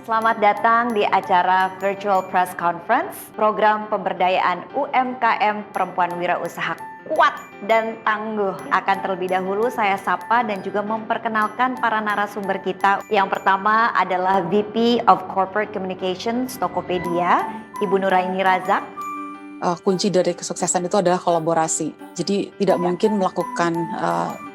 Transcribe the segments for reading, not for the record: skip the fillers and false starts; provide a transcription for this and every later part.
Selamat datang di acara Virtual Press Conference, program pemberdayaan UMKM Perempuan Wirausaha Kuat dan Tangguh. Akan terlebih dahulu saya sapa dan juga memperkenalkan para narasumber kita. Yang pertama adalah VP of Corporate Communications Tokopedia, Ibu Nuraini Razak. Kunci dari kesuksesan itu adalah kolaborasi. Jadi tidak mungkin melakukan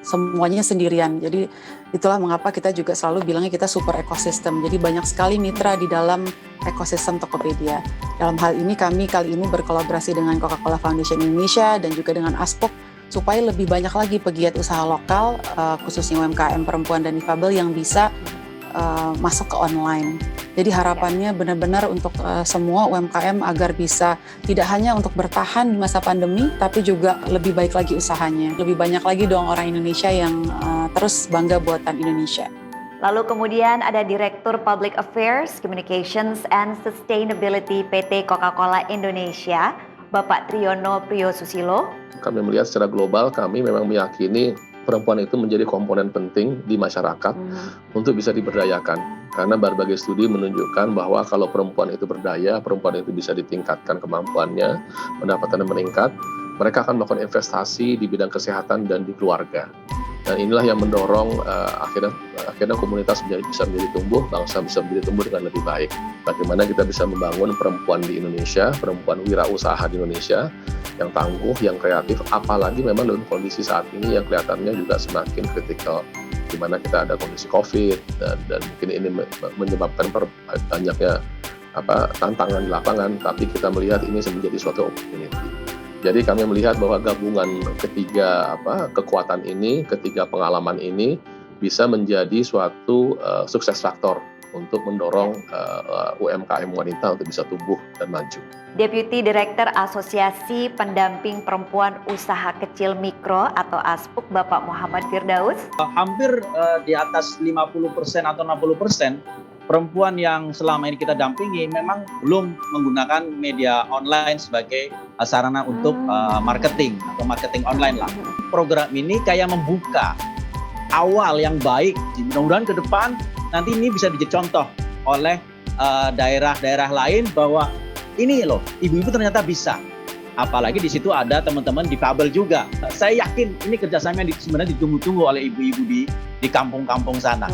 semuanya sendirian. Jadi itulah mengapa kita juga selalu bilangnya kita super ekosistem. Jadi banyak sekali mitra di dalam ekosistem Tokopedia. Dalam hal ini kami kali ini berkolaborasi dengan Coca-Cola Foundation Indonesia dan juga dengan Aspok supaya lebih banyak lagi pegiat usaha lokal, khususnya UMKM perempuan dan difabel yang bisa masuk ke online. Jadi harapannya benar-benar untuk semua UMKM agar bisa tidak hanya untuk bertahan di masa pandemi, tapi juga lebih baik lagi usahanya. Lebih banyak lagi dong orang Indonesia yang terus bangga buatan Indonesia. Lalu kemudian ada Direktur Public Affairs, Communications and Sustainability PT Coca-Cola Indonesia, Bapak Triyono Priyosusilo. Kami melihat secara global, kami memang meyakini perempuan itu menjadi komponen penting di masyarakat untuk bisa diberdayakan. Karena berbagai studi menunjukkan bahwa kalau perempuan itu berdaya, perempuan itu bisa ditingkatkan kemampuannya, pendapatannya meningkat, mereka akan melakukan investasi di bidang kesehatan dan di keluarga. Dan inilah yang mendorong akhirnya komunitas bisa menjadi tumbuh, bangsa bisa menjadi tumbuh dengan lebih baik. Bagaimana kita bisa membangun perempuan di Indonesia, perempuan wirausaha di Indonesia, yang tangguh, yang kreatif, apalagi memang dalam kondisi saat ini yang kelihatannya juga semakin kritikal, di mana kita ada kondisi COVID dan mungkin ini menyebabkan banyaknya tantangan di lapangan, tapi kita melihat ini menjadi suatu opportunity. Jadi kami melihat bahwa gabungan ketiga kekuatan ini, ketiga pengalaman ini bisa menjadi suatu sukses faktor untuk mendorong UMKM wanita untuk bisa tumbuh dan maju. Deputi Direktur Asosiasi Pendamping Perempuan Usaha Kecil Mikro atau ASPUK, Bapak Muhammad Firdaus. Hampir di atas 50% atau 60% perempuan yang selama ini kita dampingi memang belum menggunakan media online sebagai sarana untuk marketing atau marketing online lah. Program ini kayak membuka awal yang baik. Mudah-mudahan ke depan nanti ini bisa menjadi contoh oleh daerah-daerah lain bahwa ini loh, ibu-ibu ternyata bisa. Apalagi di situ ada teman-teman difabel juga. Saya yakin ini kerjasama yang sebenarnya ditunggu-tunggu oleh ibu-ibu di kampung-kampung sana.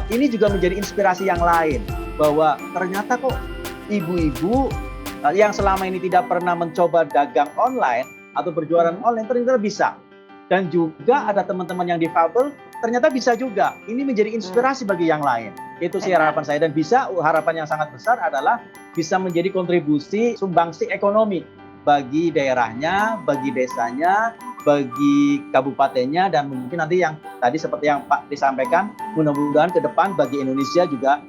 Ini juga menjadi inspirasi yang lain bahwa ternyata kok ibu-ibu yang selama ini tidak pernah mencoba dagang online atau berjualan online ternyata bisa. Dan juga ada teman-teman yang difabel ternyata bisa juga. Ini menjadi inspirasi bagi yang lain. Itu sih harapan saya, dan harapan yang sangat besar adalah bisa menjadi kontribusi sumbangsi ekonomi bagi daerahnya, bagi desanya, bagi kabupatennya, dan mungkin nanti yang tadi seperti yang Pak disampaikan, mudah-mudahan ke depan bagi Indonesia juga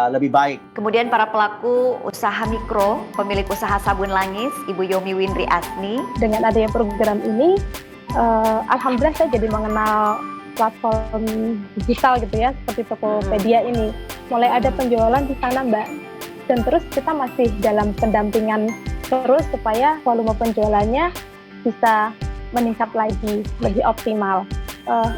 lebih baik. Kemudian para pelaku usaha mikro, pemilik usaha sabun langis, Ibu Yomi Windri Asni. Dengan adanya program ini, alhamdulillah saya jadi mengenal platform digital gitu ya, seperti Tokopedia ini. Mulai ada penjualan di sana, Mbak. Dan terus kita masih dalam pendampingan terus supaya volume penjualannya bisa meningkat lagi, lebih optimal.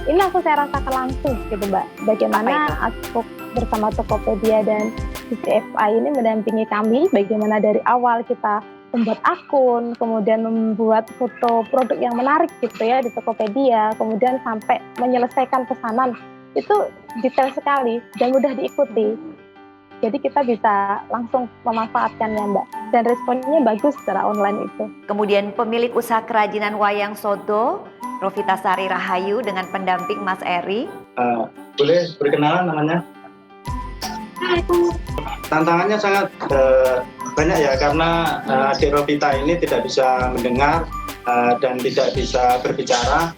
Ini langsung saya rasakan langsung gitu, Mbak. Bagaimana Aspok bersama Tokopedia dan CCFI ini mendampingi kami, bagaimana dari awal kita membuat akun, kemudian membuat foto produk yang menarik gitu ya di Tokopedia, kemudian sampai menyelesaikan pesanan. Itu detail sekali dan mudah diikuti. Jadi kita bisa langsung memanfaatkannya, Mbak. Dan responnya bagus secara online itu. Kemudian pemilik usaha kerajinan wayang Sodo, Rovita Sari Rahayu dengan pendamping Mas Eri. Boleh berkenalan namanya? Tantangannya sangat banyak ya, karena Adik Rovita ini tidak bisa mendengar dan tidak bisa berbicara.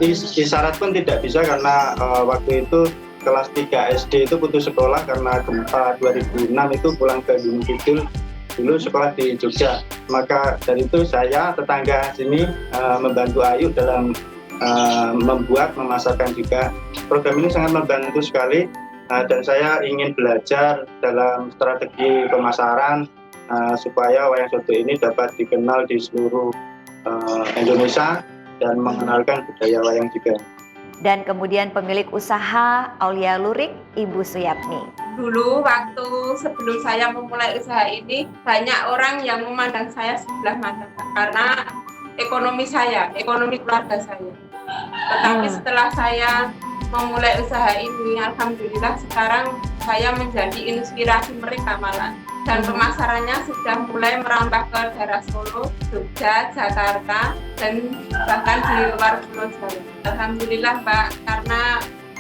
Isyarat pun tidak bisa karena waktu itu kelas 3 SD itu putus sekolah karena gempa 2006 itu pulang ke Gunung Kidul, dulu sekolah di Jogja. Maka dari itu saya, tetangga sini membantu Ayu dalam membuat, memasarkan juga. Program ini sangat membantu sekali dan saya ingin belajar dalam strategi pemasaran supaya wayang sodo ini dapat dikenal di seluruh Indonesia dan mengenalkan budaya wayang juga. Dan kemudian pemilik usaha Aulia Lurik, Ibu Suyatmi. dulu waktu sebelum saya memulai usaha ini banyak orang yang memandang saya sebelah mata karena ekonomi keluarga saya. Tetapi setelah saya memulai usaha ini, alhamdulillah sekarang saya menjadi inspirasi mereka malah. Dan pemasarannya sudah mulai merambah ke daerah Solo, Jogja, Jakarta, dan bahkan di luar Pulau Jawa. Alhamdulillah Mbak, karena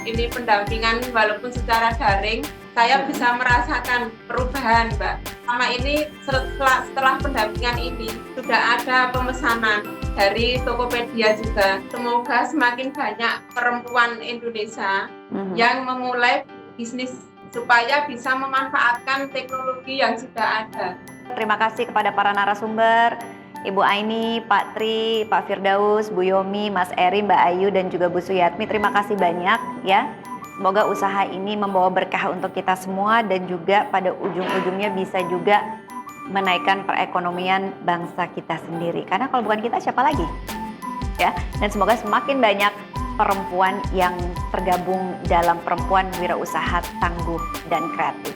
ini pendampingan walaupun secara daring, saya bisa merasakan perubahan Mbak. Selama ini setelah pendampingan ini sudah ada pemesanan dari Tokopedia juga. Semoga semakin banyak perempuan Indonesia yang memulai bisnis supaya bisa memanfaatkan teknologi yang sudah ada. Terima kasih kepada para narasumber, Ibu Aini, Pak Tri, Pak Firdaus, Bu Yomi, Mas Eri, Mbak Ayu, dan juga Bu Suyatmi. Terima kasih banyak ya. Semoga usaha ini membawa berkah untuk kita semua dan juga pada ujung-ujungnya bisa juga menaikkan perekonomian bangsa kita sendiri. Karena kalau bukan kita siapa lagi? Ya. Dan semoga semakin banyak perempuan yang tergabung dalam perempuan wirausaha tangguh dan kreatif.